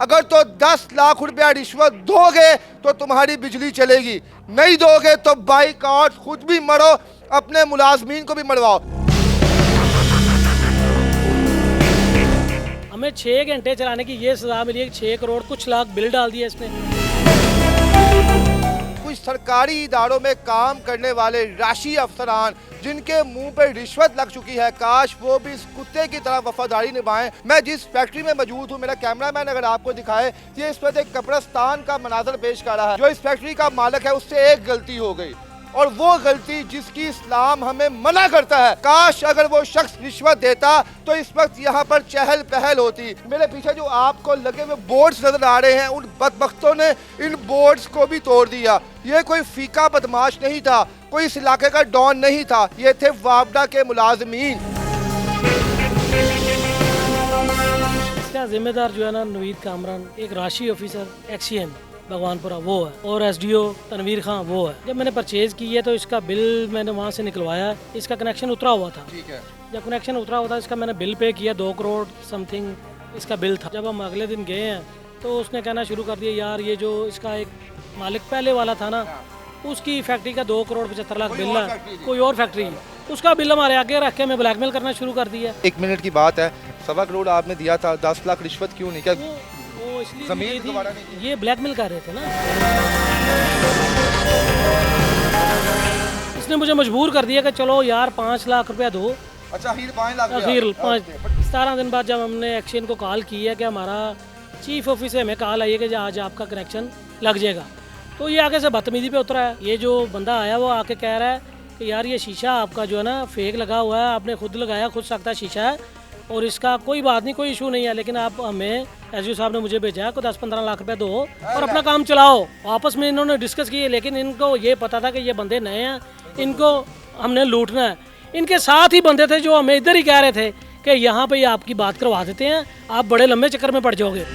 अगर तो 10 लाख रुपया रिश्वत दोगे तो तुम्हारी बिजली चलेगी, नहीं दोगे तो बाइकआउट, खुद भी मरो, अपने मुलाजमीन को भी मरवाओ। हमें 6 घंटे चलाने की ये सजा मिली है कि 6 करोड़ कुछ लाख बिल डाल दिया इसने। कुछ सरकारी इदारों में काम करने वाले राशि अफसरान जिनके मुंह पर रिश्वत लग चुकी है, काश वो भी इस कुत्ते की तरह वफादारी निभाएं। मैं जिस फैक्ट्री में मौजूद हूँ, मेरा कैमरामैन अगर आपको दिखाए, ये इस वक्त एक कब्रिस्तान का मनाजर पेश कर रहा है। जो इस फैक्ट्री का मालिक है उससे एक गलती हो गई, और वो गलती जिसकी इस्लाम हमें मना करता है। काश अगर वो शख्स रिश्वत देता तो इस वक्त यहाँ पर चहल पहल होती। मेरे पीछे जो आपको लगे हुए बोर्ड्स नजर आ रहे हैं, उन बदबख्तों ने इन बोर्ड्स को भी तोड़ दिया। ये कोई फीका बदमाश नहीं था, कोई इस इलाके का डॉन नहीं था, ये थे वापडा के मुलाजमीन। इसका जिम्मेदार जो है ना नवीद कामरान, एक राशि ऑफिसर एक्सीएन भगवानपुरा वो है, और एसडीओ तनवीर खां वो है। जब मैंने परचेज की है तो इसका बिल मैंने वहाँ से निकलवाया, इसका कनेक्शन उतरा हुआ था। ठीक है। जब कनेक्शन उतरा हुआ था इसका मैंने बिल पे किया, 2 करोड़ समथिंग इसका बिल था। जब हम अगले दिन गए हैं तो उसने कहना शुरू कर दिया, यार ये जो इसका एक मालिक पहले वाला था ना, उसकी फैक्ट्री का 2 करोड़ 75 लाख बिल है, कोई और फैक्ट्री, उसका बिल हमारे आगे रख के हमें ब्लैकमेल करना शुरू कर दिया। 1 मिनट की बात है, 1.25 करोड़ आपने दिया था, 10 लाख रिश्वत क्यों नहीं? क्या वो इसलिए जमीन दोबारा नहीं ये ब्लैकमेल कर रहे थे ना। इसने मुझे मजबूर कर दिया कि चलो यार 5 लाख रुपया दो। अच्छा, हीर 5 लाख आखिर 17 दिन बाद जब हमने एक्शन को कॉल की है कि हमारा चीफ ऑफिस से हमें कॉल आई है कि आज आपका कनेक्शन लग जाएगा, तो ये आगे से बदतमीजी पे उतरा है। ये जो बंदा आया वो आके कह रहा है कि यार ये शीशा आपका जो है ना फेक लगा हुआ है, आपने खुद लगाया, खुद सकता शीशा है, और इसका कोई बात नहीं, कोई इशू नहीं है, लेकिन आप हमें एसडीओ साहब ने मुझे भेजा है को 10-15 लाख रुपए दो और अपना काम चलाओ। आपस में इन्होंने डिस्कस किए, लेकिन इनको ये पता था कि ये बंदे नए हैं, इनको हमने लूटना है। इनके साथ ही बंदे थे जो हमें इधर ही कह रहे थे कि यहाँ पे आपकी बात करवा देते हैं, आप बड़े लंबे चक्कर में पड़ जाओगे।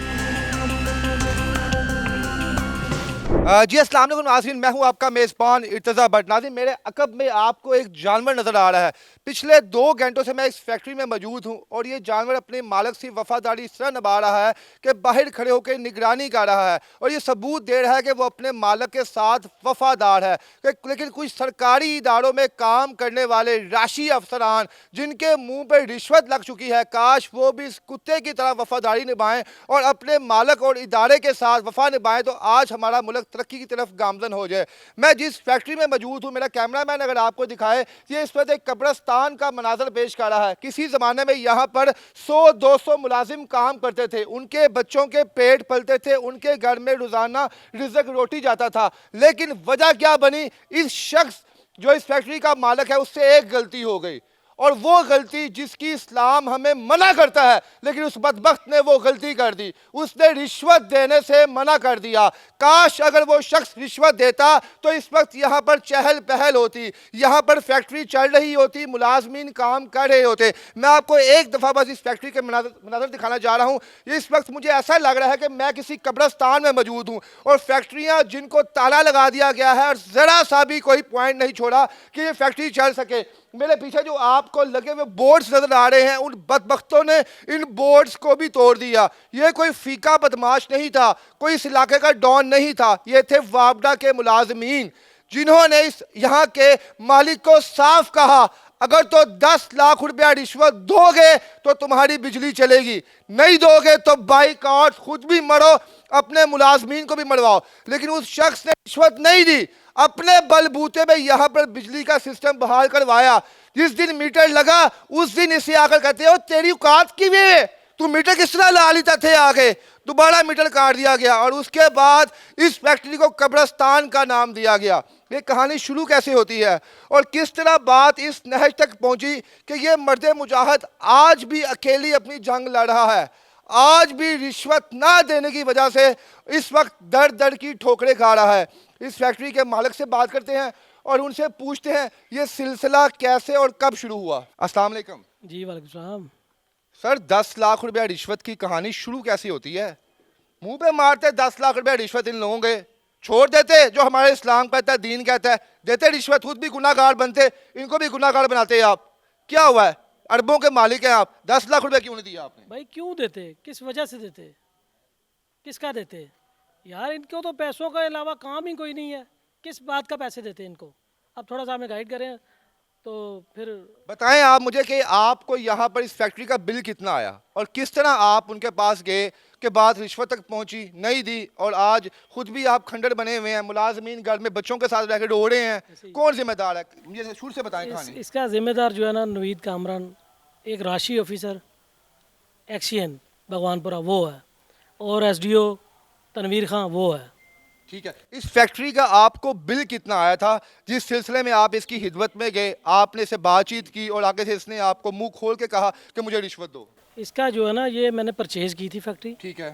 जी अस्सलाम वालेकुम नाज़रीन, मैं हूं आपका मेज़बान इर्तज़ा भट्ट। नाज़रीन, मेरे अकब में आपको एक जानवर नज़र आ रहा है। पिछले 2 घंटों से मैं इस फैक्ट्री में मौजूद हूं और ये जानवर अपने मालिक से वफादारी इस तरह निभा रहा है कि बाहर खड़े होकर निगरानी कर रहा है, और ये सबूत दे रहा है कि वो अपने मालिक के साथ वफादार है। लेकिन कुछ सरकारी इदारों में काम करने वाले राशि अफसरान जिनके मुँह पर रिश्वत लग चुकी है, काश वो भी इस कुत्ते की तरह वफादारी निभाएँ और अपने मालिक और इदारे के साथ वफा निभाएँ, तो आज हमारा मुल्क तरक्की की तरफ गामजन हो जाए। मैं जिस फैक्ट्री में मौजूद हूँ, मेरा कैमरामैन अगर आपको दिखाए, ये इस वक्त एक कब्रिस्तान का मनाजर पेश कर रहा है। किसी ज़माने में यहाँ पर 100-200 मुलाजिम काम करते थे, उनके बच्चों के पेट पलते थे, उनके घर में रोज़ाना रिज़्क रोटी जाता था। लेकिन वजह क्या बनी? इस शख्स जो इस फैक्ट्री का मालिक है उससे एक गलती हो गई, और वो गलती जिसकी इस्लाम हमें मना करता है, लेकिन उस बदबख्त ने वो गलती कर दी, उसने रिश्वत देने से मना कर दिया। काश अगर वो शख्स रिश्वत देता तो इस वक्त यहाँ पर चहल पहल होती, यहाँ पर फैक्ट्री चल रही होती, मुलाजमीन काम कर रहे होते। मैं आपको एक दफ़ा बस इस फैक्ट्री के मनाजर दिखाना चाह रहा हूँ। इस वक्त मुझे ऐसा लग रहा है कि मैं किसी कब्रिस्तान में मौजूद हूँ, और फैक्ट्रियाँ जिनको ताला लगा दिया गया है और ज़रा सा भी कोई पॉइंट नहीं छोड़ा कि ये फैक्ट्री चल सके। मेरे पीछे जो आपको लगे हुए बोर्ड्स नजर आ रहे हैं, उन बदबख्तों ने इन बोर्ड्स को भी तोड़ दिया। ये कोई फीका बदमाश नहीं था, कोई इस इलाके का डॉन नहीं था, ये थे वापडा के मुलाजमीन जिन्होंने इस यहाँ के मालिक को साफ कहा, अगर तो 10 लाख रुपया रिश्वत दोगे तो तुम्हारी बिजली चलेगी, नहीं दोगे तो बाइकआउट, खुद भी मरो, अपने मुलाजमीन को भी मरवाओ। लेकिन उस शख्स ने रिश्वत नहीं दी, अपने बलबूते में यहाँ पर बिजली का सिस्टम बहाल करवाया। जिस दिन मीटर लगा उस दिन इसे आकर कहते हो तेरी औकात की वे, तू मीटर किस तरह ला लेता थे, आगे दोबारा मीटर काट दिया गया, और उसके बाद इस फैक्ट्री को कब्रिस्तान का नाम दिया गया। ये कहानी शुरू कैसे होती है और किस तरह बात इस नहज तक पहुंची कि ये मर्द मुजाहिद आज भी अकेली अपनी जंग लड़ रहा है, आज भी रिश्वत ना देने की वजह से इस वक्त दर दर की ठोकरें खा रहा है। इस फैक्ट्री के मालिक से बात करते हैं और उनसे पूछते हैं ये सिलसिला कैसे और कब शुरू हुआ। अस्सलाम वालेकुम। जी वालेकुम सलाम। सर, 10 लाख रुपया रिश्वत की कहानी शुरू कैसी होती है? मुंह पे मारते 10 लाख रुपया रिश्वत इन लोगों के, छोड़ देते जो हमारे इस्लाम कहता है, दीन कहता है, देते रिश्वत, खुद भी गुनाहगार बनते, इनको भी गुनाहगार बनाते। आप क्या हुआ है? अरबों के मालिक हैं आप, 10 लाख रुपया क्यों नहीं दिया आपने? भाई क्यों देते, किस वजह से देते? किसका देते हैं यार, इनको तो पैसों के अलावा काम ही कोई नहीं है, किस बात का पैसे देते हैं इनको? अब थोड़ा सा हमें गाइड करें तो फिर। बताएं आप मुझे कि आपको यहाँ पर इस फैक्ट्री का बिल कितना आया और किस तरह आप उनके पास गए के बाद रिश्वत तक पहुंची, नहीं दी, और आज खुद भी आप खंडर बने हुए हैं, मुलाजमीन घर में बच्चों के साथ रहकर रो रहे हैं। कौन जिम्मेदार है, मुझे शुरू से बताएं कहानी। इसका जिम्मेदार जो है ना नवीद कामरान, एक राशि ऑफिसर एक्शियन भगवानपुरा वो है, और एसडीओ तनवीर खां वो है। ठीक है, इस फैक्ट्री का आपको बिल कितना आया था जिस सिलसिले में आप इसकी खिदमत में गए, आपने इससे बातचीत की और आगे से इसने आपको मुंह खोल के कहा कि मुझे रिश्वत दो? इसका जो है ना, ये मैंने परचेज़ की थी फैक्ट्री। ठीक है।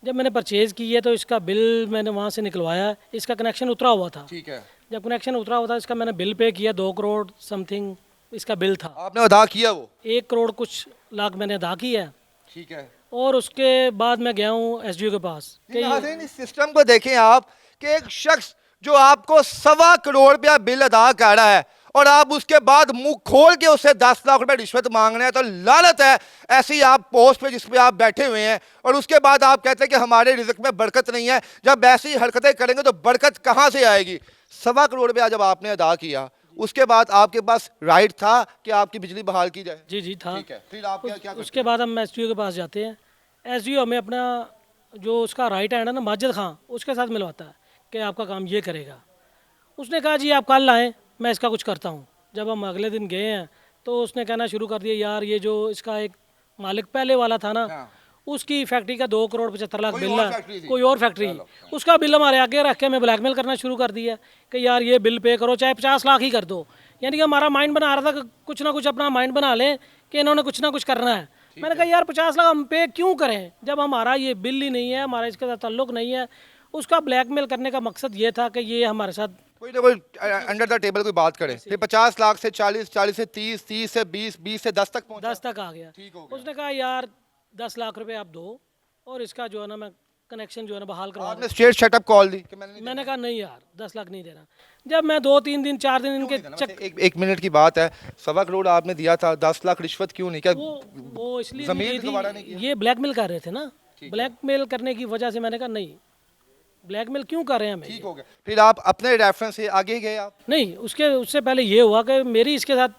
जब मैंने परचेज़ की है तो इसका बिल मैंने वहाँ से निकलवाया, इसका कनेक्शन उतरा हुआ था। ठीक है। जब कनेक्शन उतरा हुआ था इसका मैंने बिल पे किया, 2 करोड़ समथिंग इसका बिल था। आपने अदा किया वो? 1 करोड़ कुछ लाख मैंने अदा किया है। ठीक है। और उसके बाद मैं गया हूँ एसडीओ के पास कि नाज़रीन, इस सिस्टम को देखें आप कि एक शख्स जो आपको 1.25 करोड़ रुपया बिल अदा कर रहा है और आप उसके बाद मुंह खोल के उससे 10 लाख रुपए रिश्वत मांग रहे हैं, तो लानत है ऐसी आप पोस्ट पे जिस पे आप बैठे हुए हैं, और उसके बाद आप कहते हैं कि हमारे रिज़्क में बरकत नहीं है। जब ऐसी हरकतें करेंगे तो बरकत कहाँ से आएगी? 1.25 करोड़ रुपया जब आपने अदा किया, उसके बाद आपके पास राइट था कि आपकी बिजली बहाल की जाए? जी था। ठीक है, फिर आप क्या उसके बाद हम एसडीओ के पास जाते हैं। एसडीओ हमें अपना जो उसका राइट हैंड है ना माजिद खां, उसके साथ मिलवाता है कि आपका काम ये करेगा। उसने कहा जी आप कल आएँ, मैं इसका कुछ करता हूँ। जब हम अगले दिन गए हैं तो उसने कहना शुरू कर दिया, यार ये जो इसका एक मालिक पहले वाला था ना, उसकी फैक्ट्री का 2 करोड़ 75 लाख बिल है, कोई और फैक्ट्री, उसका बिल हमारे आगे रख के हमें ब्लैकमेल करना शुरू कर दिया कि यार ये बिल पे करो, चाहे 50 लाख ही कर दो। यानी कि हमारा माइंड बना रहा था कि कुछ ना कुछ अपना माइंड बना लें कि इन्होंने कुछ ना कुछ करना है। मैंने कहा यार 50 लाख हम पे क्यों करें जब हमारा ये बिल ही नहीं है, हमारा इसके साथ ताल्लुक नहीं है। उसका ब्लैकमेल करने का मकसद ये था कि ये हमारे साथ कोई ना कोई अंडर द टेबल कोई बात करे, फिर 50 लाख से 40, 40 से 30, 30 से 20, 20 से 10 तक पहुंचा। 10 तक आ गया। ठीक हो गया। उसने कहा यार 10 लाख रुपए आप दो और इसका जो है ना मैं कनेक्शन जो है ना बहाल करवा आपने स्ट्रेट शटअप कॉल दी कि मैंने कहा नहीं यार 10 लाख नहीं देना। जब मैं 2-3 दिन 4 दिन इनके एक मिनट की बात है, 1.25 करोड़ आपने दिया था, 10 लाख रिश्वत क्यों नहीं? क्या वो इसलिए जमीन नहीं दोबारा नहीं थी, किया? ये ब्लैकमेल कर रहे थे ना, ब्लैकमेल करने की वजह से मैंने कहा नहीं, ब्लैकमेल क्यों कर रहे हैं हमें? ठीक हो गया। फिर आप अपने रेफरेंस से आगे गए आप? नहीं, उससे पहले ये हुआ कि मेरी इसके साथ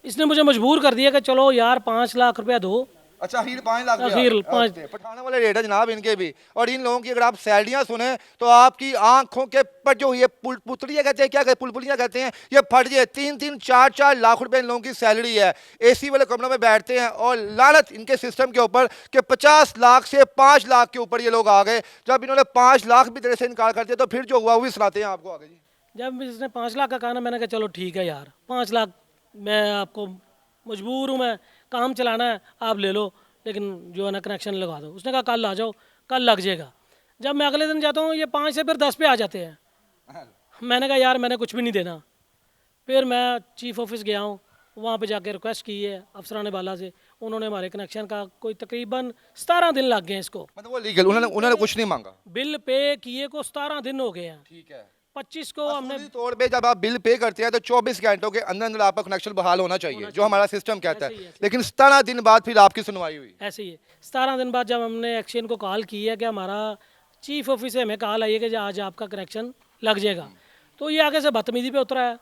इसने मुझे मजबूर कर दिया कि चलो यार 5 लाख रुपया दो। अच्छा, हीर 5 लाख हीर 5 पठाने वाले रेट है जनाब इनके भी। और इन लोगों की अगर आप सैलरियां सुने तो आपकी आंखों के पर जो ये पुतलियां कहते हैं, क्या कहते, पुलपुलियां कहते हैं, ये फट जाए। 3-3, 4-4 लाख रुपए इन लोगों की सैलरी है, एसी वाले कमरों में बैठते हैं, और लानत इनके सिस्टम के ऊपर कि 50 लाख से 5 लाख के ऊपर ये लोग आ गए। जब इन्होंने 5 लाख भी तेरे से इनकार कर दिया तो फिर जो हुआ वो भी सुनाते हैं आपको आगे जी। जब इसने 5 लाख का कहा ना, मैंने कहा चलो ठीक है यार 5 लाख मैं आपको मजबूर हूँ, मैं काम चलाना है, आप ले लो, लेकिन जो है ना कनेक्शन लगा दो। उसने कहा कल आ जाओ, कल लग जाएगा। जब मैं अगले दिन जाता हूँ ये 5 से फिर 10 पे आ जाते हैं। मैंने कहा यार मैंने कुछ भी नहीं देना। फिर मैं चीफ ऑफिस गया हूँ, वहाँ पे जाके रिक्वेस्ट की है अफसरान बाला से, उन्होंने हमारे कनेक्शन का कोई तकरीबन 17 दिन लग गए हैं इसको। मतलब वो लीगल, उन्होंने कुछ नहीं मांगा? बिल पे किए को 17 दिन हो गए हैं। ठीक है। 25 को हमने तौर पे जब आप बिल पे करते हैं तो 24 घंटों के अंदर अंदर आपका कनेक्शन बहाल होना चाहिए, जो हमारा सिस्टम कहता है। लेकिन 17 दिन बाद फिर आपकी सुनवाई हुई? ऐसे ही है। 17 दिन बाद जब हमने एक्शन को कॉल की है कि हमारा चीफ ऑफिस से हमें कॉल आई है कि आज आपका कनेक्शन लग जाएगा, तो ये आगे से बदतमीजी पे उतरा है।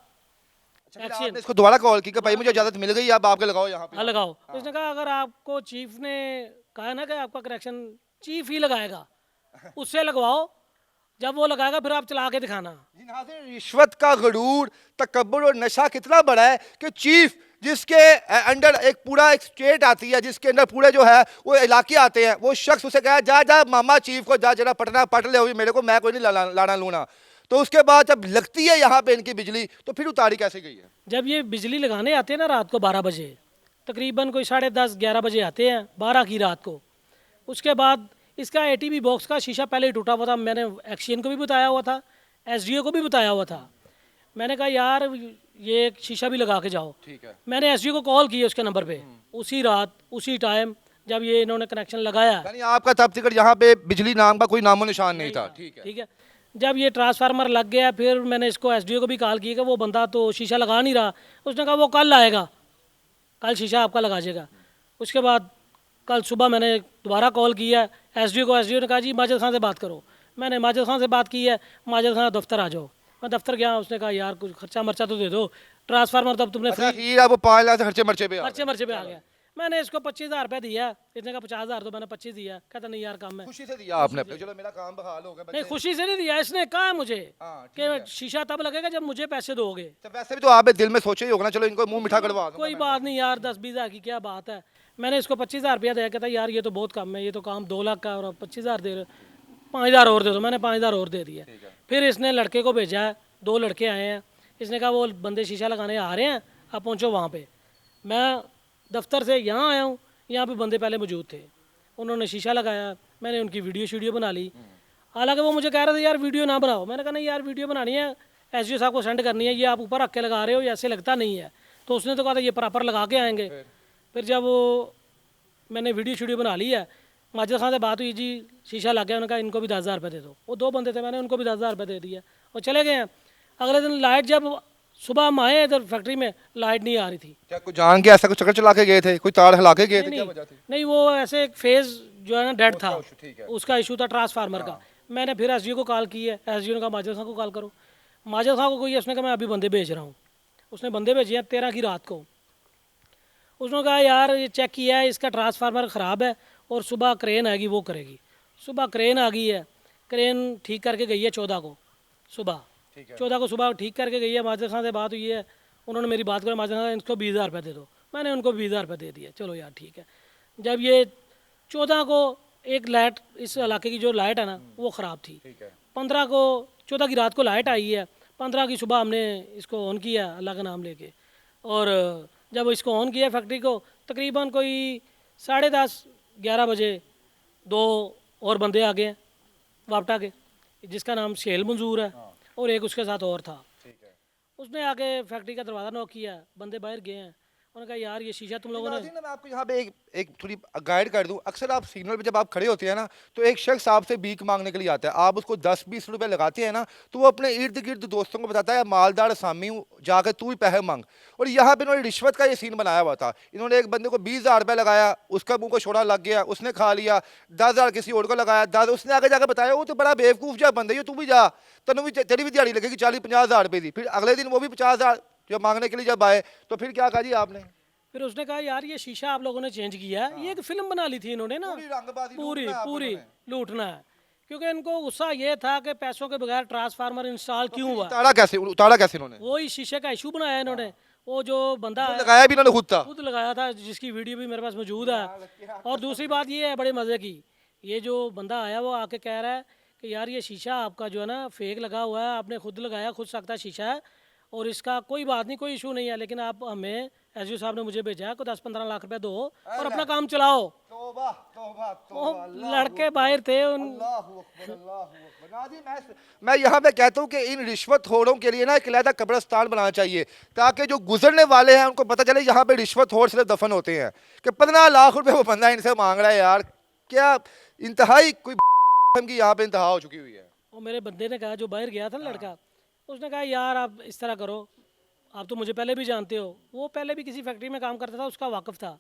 आपने इसको दोबारा कॉल की कि भाई मुझे इजाजत मिल गई, आप आके लगाओ यहाँ पे? हाँ लगाओ। उसने कहा अगर आपको चीफ ने कहा ना कि आपका कनेक्शन चीफ ही लगाएगा, उससे लगवाओ, जब वो लगाएगा फिर आप चला के दिखाना। रिश्वत का गरूर, तकब्बुर और नशा कितना बड़ा है कि चीफ जिसके अंडर एक स्टेट आती है, जिसके अंदर पूरे जो है वो इलाके आते हैं, वो शख्स उसे कहा जा जा मामा चीफ को जा जरा पटना पट ले हुई मेरे को, मैं कोई नहीं लाना लूना। तो उसके बाद जब लगती है यहाँ पे इनकी बिजली तो फिर उतारी कैसे गई है? जब ये बिजली लगाने आते हैं ना रात को 12 बजे, तकरीबन कोई 10:30-11 बजे आते हैं, 12 की रात को। उसके बाद इसका एटीवी बॉक्स का शीशा पहले ही टूटा हुआ था, मैंने एक्शियन को भी बताया हुआ था, एसडीओ को भी बताया हुआ था। मैंने कहा यार ये एक शीशा भी लगा के जाओ। ठीक है। मैंने एसडीओ को कॉल की उसके नंबर पे, उसी रात उसी टाइम जब ये इन्होंने कनेक्शन लगाया। यानी आपका तब तक यहाँ पे बिजली नाम का कोई नामो निशान नहीं था? ठीक है। जब ये ट्रांसफार्मर लग गया फिर मैंने इसको एसडीओ को भी कॉल की कि वो बंदा तो शीशा लगा नहीं रहा। उसने कहा वो कल आएगा, कल शीशा आपका लगा जाएगा। उसके बाद कल सुबह मैंने दोबारा कॉल किया एसडीओ को, एसडीओ ने कहा जी माजिद खान से बात करो। मैंने माजिद खान से बात की है, माजिद खान दफ्तर आ जाओ। मैं दफ्तर गया, उसने कहा यार कुछ खर्चा मर्चा तो दे दो, ट्रांसफार्मर तब तुमने अच्छा हीरा वो 5 लाख से खर्चे मर्चे पे खर्चे मर्चे पे आ गया। मैंने इसको 25,000 रुपये दिया, इसने कहा 50,000 तो मैंने 25 दिया। कहता नहीं यार काम है। खुशी से दिया आपने, चलो मेरा काम बहाल हो गया। नहीं खुशी से नहीं दिया, इसने कहा मुझे हाँ, ठीक कि है। शीशा तब लगेगा जब मुझे पैसे दोगे। तो वैसे भी तो आप दिल में सोचे ही होगा ना, चलो इनको मुंह मीठा करवा दो। कोई बात नहीं यार, 10-20 हज़ार की क्या बात है। मैंने इसको 25,000 रुपया दिया, कहता यार ये तो बहुत कम है, ये तो काम 2 लाख का और 25,000 दे रहे, 5,000 और दे दो। मैंने 5,000 और दे दिया। फिर इसने लड़के को भेजा है, 2 लड़के आए हैं। इसने कहा वो बंदे शीशा लगाने आ रहे हैं, आप पहुँचो वहाँ पे। मैं दफ्तर से यहाँ आया हूँ, यहाँ पे बंदे पहले मौजूद थे, उन्होंने शीशा लगाया, मैंने उनकी वीडियो बना ली। हालांकि वो मुझे कह रहे थे यार वीडियो ना बनाओ। मैंने कहा नहीं यार वीडियो बनानी है, एसडीओ साहब को सेंड करनी है, ये आप ऊपर रख के लगा रहे हो, ये ऐसे लगता नहीं है। तो उसने तो कहा था ये प्रॉपर लगा के आएंगे। फिर जब वो मैंने वीडियो बना ली है, माजिद खान से बात हुई जी शीशा लग गया, उन्होंने कहा इनको भी 10,000 रुपये दे दो। वो 2 बंदे थे, मैंने उनको भी 10,000 रुपये दे दिया और चले गए हैं। अगले दिन लाइट, जब सुबह हम आए इधर फैक्ट्री में, लाइट नहीं आ रही थी। क्या कुछ जान के ऐसा कुछ चक्कर चला के गए थे, कोई तार हिला के गए थे, क्या वजह थी? नहीं वो ऐसे एक फेज जो है ना डेड था, ठीक है। उसका इशू था ट्रांसफार्मर का। मैंने फिर एसडीओ को कॉल की है, एसडीओ ने कहा माजिद खान को कॉल करो। माजिद खान को कोई, उसने कहा मैं अभी बंदे भेज रहा हूँ। उसने बंदे भेजे हैं 13 की रात को। उसने कहा यार ये चेक किया है, इसका ट्रांसफार्मर ख़राब है और सुबह क्रेन आएगी वो करेगी। सुबह क्रेन आ गई है, क्रेन ठीक करके गई है 14 को सुबह। 14 को सुबह ठीक करके गई है। माजिद खान से बात हुई है, उन्होंने मेरी बात करी, माजिद खान इनको 20,000 रुपये दे दो। मैंने उनको 20,000 रुपये दे दिया, चलो यार ठीक है। जब ये 14 को एक लाइट, इस इलाके की जो लाइट है ना वो ख़राब थी। 15 को, 14 की रात को लाइट आई है, 15 की सुबह हमने इसको ऑन किया अल्लाह का नाम लेके। और जब इसको ऑन किया फैक्ट्री को, तकरीबन कोई 10:30 11 बजे 2 और बंदे आ गए हैं वापटा के, जिसका नाम शेल मंजूर है और एक उसके साथ और था। उसने आके फैक्ट्री का दरवाज़ा नॉक किया, बंदे बाहर गए हैं। उन्होंने कहा यार ये शीशा तुम लोगों ने। नाज़रीन, मैं आपको यहाँ पे एक थोड़ी गाइड कर दूं। अक्सर आप सिग्नल पे जब आप खड़े होते हैं ना, तो एक शख्स आपसे भीख मांगने के लिए आता है, आप उसको 10-20 रुपए लगाते हैं ना, तो वो अपने इर्द गिर्द दोस्तों को बताता है मालदार सामी हूँ, जाकर तू ही पैसे मांग। और यहाँ पे इन्होंने रिश्वत का ये सीन बनाया हुआ था। इन्होंने एक बंदे को 20,000 रुपये लगाया, उसका मुंह को छोड़ा लग गया, उसने खा लिया। 10,000 किसी और को लगाया, 10 उसने आगे जाकर बताया वो तो बड़ा बेवकूफ़ जा बंदा है, तू भी जा, तेन भी तेरी भी दिहाड़ी लगेगी 40-50 हज़ार रुपये की। फिर अगले दिन वो भी 50,000 जब मांगने के लिए जब आए, तो फिर क्या कहा जी आपने? फिर उसने कहा यार ये शीशा आप लोगों ने चेंज किया है, ये एक फिल्म बना ली थी इन्होंने ना, पूरी रंगबाजी पूरी लूटना है आप पूरी लोगों ने। लूटना है। क्योंकि इनको गुस्सा ये था कि पैसों के बगैर ट्रांसफार्मर इंस्टॉल क्यों हुआ। उतारा कैसे इन्होंने? वही शीशे का इशू बनाया इन्होंने। वो जो बंदा है, लगाया भी इन्होंने खुद था। खुद लगाया था, जिसकी वीडियो भी मेरे पास मौजूद है। और दूसरी बात ये है बड़े मज़े की, ये जो बंदा आया वो आके कह रहा है कि यार ये शीशा आपका जो है ना फेक लगा हुआ है, आपने खुद लगाया, खुद सकता शीशा है और इसका कोई बात नहीं, कोई इशू नहीं है, लेकिन आप हमें एसडीओ साहब ने मुझे भेजा है को 10-15 लाख रुपए दो और अपना काम चलाओ। तौबा तौबा वो तौबा। लड़के बाहर थे उन। अल्लाहु अकबर, अल्लाहु अकबर। नाज़रीन, मैं यहाँ पे कहता हूँ कि इन रिश्वतखोरों के लिए ना एक अलहदा कब्रिस्तान बनाना चाहिए, ताकि जो गुजरने वाले हैं उनको पता चले यहाँ पे रिश्वतखोर सिर्फ दफन होते हैं। कि 15 लाख रुपए वो बंदा इनसे मांग रहा है यार, क्या इंतहाई कोई की यहाँ पे इंतहा हो चुकी हुई है। और मेरे बंदे ने कहा, जो बाहर गया था ना लड़का, उसने कहा यार आप इस तरह करो, आप तो मुझे पहले भी जानते हो। वो पहले भी किसी फैक्ट्री में काम करता था, उसका वाकफ़ था।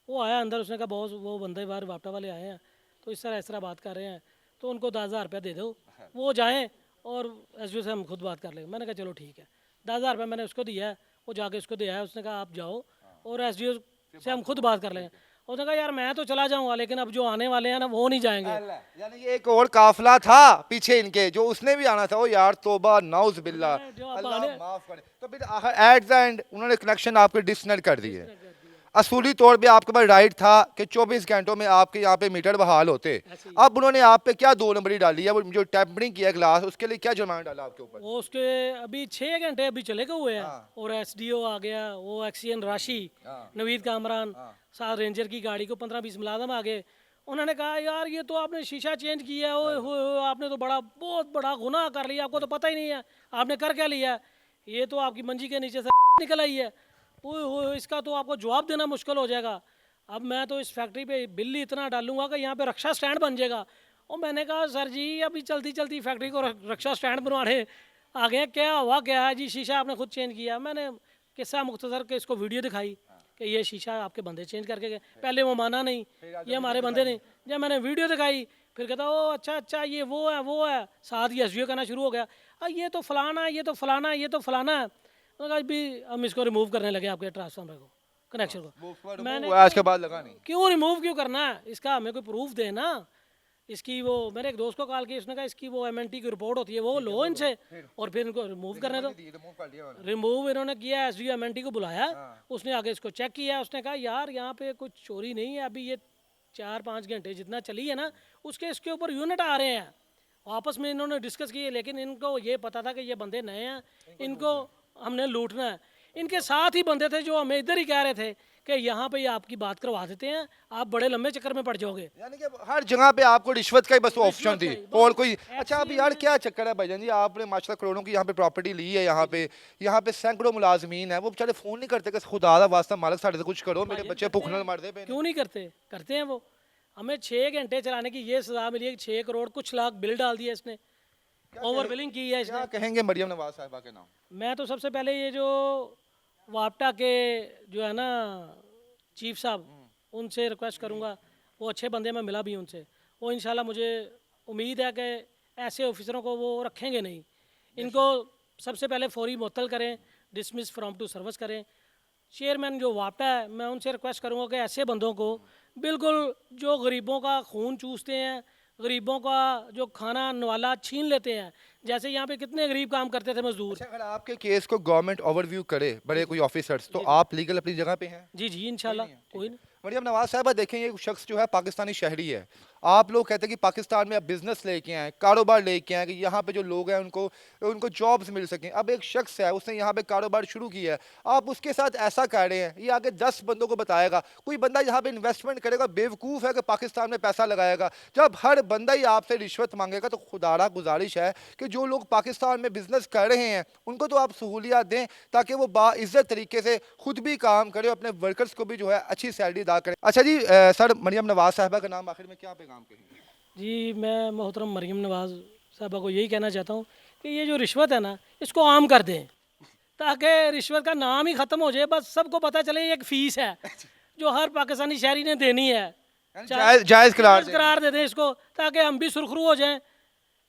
वो आया अंदर, उसने कहा बॉस वो बंदे बाहर वापटा वाले आए हैं, तो इस तरह बात कर रहे हैं, तो उनको 10,000 रुपये दे दो, वो जाएँ और एसडीओ से हम खुद बात कर लेंगे। मैंने कहा चलो ठीक है। 10,000 रुपये मैंने उसको दिया है, वो जाके उसको दिया है। उसने कहा आप जाओ और एसडीओ से हम खुद बात कर लेंगे। उसने कहा यार मैं तो चला जाऊँगा, लेकिन अब जो आने वाले हैं ना वो नहीं जाएंगे। यानी ये एक और काफिला था पीछे इनके जो उसने भी आना था। ओ यार तौबा नाउज बिल्ला, जो अब अल्लाह आने- माफ करे। तो फिर एट द एंड उन्होंने कनेक्शन आपके डिसकनेक्ट कर दिए। असूली तौर पे आपके पास राइट था कि 24 घंटों में आपके यहाँ पे मीटर बहाल होते। ऐसे ही। अब उन्होंने आप पे क्या 2 नंबरी डाली है, वो जो टेम्परिंग किया ग्लास, उसके लिए क्या जुर्माना डाला आपके ऊपर? वो उसके अभी 6 घंटे अभी चले गए हुए हैं। हाँ। और एसडीओ आ गया, वो एक्सीएन राशि, नवीद कामरान, साथ रेंजर की गाड़ी को 15-20 मुलाजम आ गए। उन्होंने कहा यार ये तो आपने शीशा चेंज किया है, ओए होए होए, आपने तो बहुत बड़ा गुनाह कर लिया, आपको तो पता ही नहीं है आपने कर क्या लिया। ये तो आपकी मंजी के नीचे से निकल आई है, ओए होए, इसका तो आपको जवाब देना मुश्किल हो जाएगा। अब मैं तो इस फैक्ट्री पे बिल्ली इतना डालूंगा कि यहाँ पे रक्षा स्टैंड बन जाएगा। और मैंने कहा सर जी अभी चलती चलती फैक्ट्री को रक्षा स्टैंड बनवाने आ गए, क्या हुआ क्या है जी, शीशा आपने खुद चेंज किया। मैंने किस्सा मुख्तसर के इसको वीडियो दिखाई कि ये शीशा आपके बंदे चेंज करके गए। पहले वो माना नहीं, ये हमारे बंदे नहीं। जब मैंने वीडियो दिखाई फिर कहता ओ अच्छा अच्छा ये वो है, साथ ही एसवीओ करना शुरू हो गया, ये तो फलाना है, ये तो फलाना है, ये तो फलाना है। मैंने कहा भी हम इसको रिमूव करने लगे आपके ट्रांसफार्मर को, कनेक्शन को। मैंने आज के बाद लगा नहीं। क्यों रिमूव क्यों करना है, इसका हमें कोई प्रूफ दे ना। इसकी वो मेरे एक दोस्त को कॉल की, उसने कहा इसकी वो एमएनटी की रिपोर्ट होती है, वो लो इनसे और फिर इनको रिमूव करने दो। रिमूव इन्होंने किया, एसडीओ एमएनटी को बुलाया, उसने आगे इसको चेक किया, उसने कहा यार यहाँ पे कुछ चोरी नहीं है, अभी ये 4-5 घंटे जितना चली है ना उसके इसके ऊपर यूनिट आ रहे हैं। आपस में इन्होंने डिस्कस किए, लेकिन इनको ये पता था कि ये बंदे नए हैं, इनको हमने लूटना है। इनके साथ ही बंदे थे जो हमें इधर ही कह रहे थे कि यहाँ पे आपकी बात करवा देते हैं, आप बड़े लंबे चक्कर में पड़ जाओगे। यानी कि हर जगह पे आपको रिश्वत का ही बस ऑप्शन थी और कोई। अच्छा अब यार क्या चक्कर है भाईजान जी, आपने माशाल्लाह करोड़ों की यहाँ पे प्रॉपर्टी ली है, यहाँ पे सैकड़ों मुलाजमीन है, वो बेचारे फोन नहीं करते कि खुदा दा वास्ता मालिक साढ़े से कुछ करो, मेरे बच्चे भूख न मर दे पे। क्यों नहीं करते, करते हैं वो। हमें 6 घंटे चलाने की ये सजा मिली है, 6 करोड़ कुछ लाख बिल डाल दिया इसने, ओवर बिलिंग की है इसने। क्या कहेंगे मरियम नवाज साहिबा के नाम? मैं तो सबसे पहले ये जो वापटा के जो है ना चीफ साहब, उनसे रिक्वेस्ट करूँगा, वो अच्छे बंदे, मैं मिला भी उनसे, वो इंशाल्लाह मुझे उम्मीद है कि ऐसे ऑफिसरों को वो रखेंगे नहीं, इनको सबसे पहले फौरी मुअत्तल करें, डिसमिस फ्रॉम टू सर्विस करें। चेयरमैन जो वापटा है, मैं उनसे रिक्वेस्ट करूँगा कि ऐसे बंदों को बिल्कुल जो गरीबों का खून चूसते हैं, गरीबों का जो खाना नवाला छीन लेते हैं, जैसे यहाँ पे कितने गरीब काम करते थे मजदूर। अच्छा अगर आपके केस को गवर्नमेंट ओवरव्यू करे बड़े कोई ऑफिसर्स, तो आप लीगल अपनी जगह पे हैं? जी जी इंशाल्लाह कोई नहीं। मरियम नवाज साहबा देखें, ये शख्स जो है पाकिस्तानी शहरी है, आप लोग कहते हैं कि पाकिस्तान में अब बिजनेस लेके आए, कारोबार लेके आए कि यहाँ पे जो लोग हैं उनको उनको जॉब्स मिल सकें। अब एक शख्स है, उसने यहाँ पे कारोबार शुरू किया है, आप उसके साथ ऐसा कर रहे हैं, ये आगे 10 बंदों को बताएगा, कोई बंदा यहाँ पे इन्वेस्टमेंट करेगा, बेवकूफ़ है कि पाकिस्तान में पैसा लगाएगा। जब हर बंदा ही आपसे रिश्वत मांगेगा, तो खुदारा गुजारिश है कि जो लोग पाकिस्तान में बिजनेस कर रहे हैं उनको तो आप सहूलियात दें, ताकि वो बाइज्जत तरीके से खुद भी काम करें, अपने वर्कर्स को भी जो है अच्छी सैलरी अदा करें। अच्छा जी सर, मरियम नवाज साहिबा का नाम आखिर में क्या पैगाम कहेंगे? जी मैं मोहतरम मरियम नवाज साहबा को यही कहना चाहता हूँ कि ये जो रिश्वत है ना, इसको आम कर दें, ताकि रिश्वत का नाम ही ख़त्म हो जाए। बस सबको पता चले ये एक फ़ीस है जो हर पाकिस्तानी शहरी ने देनी है, जायज़ करार दे दें इसको, ताकि हम भी सुरखरू हो जाएं।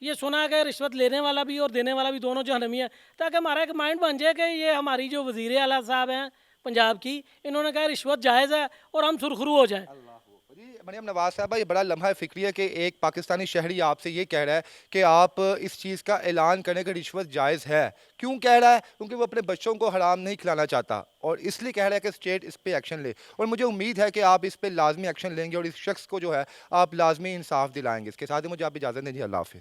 ये सुना कि रिश्वत लेने वाला भी और देने वाला भी दोनों जहन्नमी है, ताकि हमारा एक माइंड बन जाए कि ये हमारी जो वज़ीर आला साहब हैं पंजाब की, इन्होंने कहा रिश्वत जायज़ है और हम सुरखरू हो जाएं। जी मरियम नवाज साहबा, ये बड़ा लम्हा फिक्री है कि एक पाकिस्तानी शहरी आपसे ये कह रहा है कि आप इस चीज़ का ऐलान करें कि रिश्वत जायज़ है। क्यों कह रहा है? क्योंकि वो अपने बच्चों को हराम नहीं खिलाना चाहता और इसलिए कह रहा है कि स्टेट इस पे एक्शन ले, और मुझे उम्मीद है कि आप इस पे लाजमी एक्शन लेंगे और इस शख्स को जो है आप लाजमी इंसाफ दिलाएंगे। इसके साथ ही मुझे आप इजाज़त दीजिए। अल्लाह हाफिज़।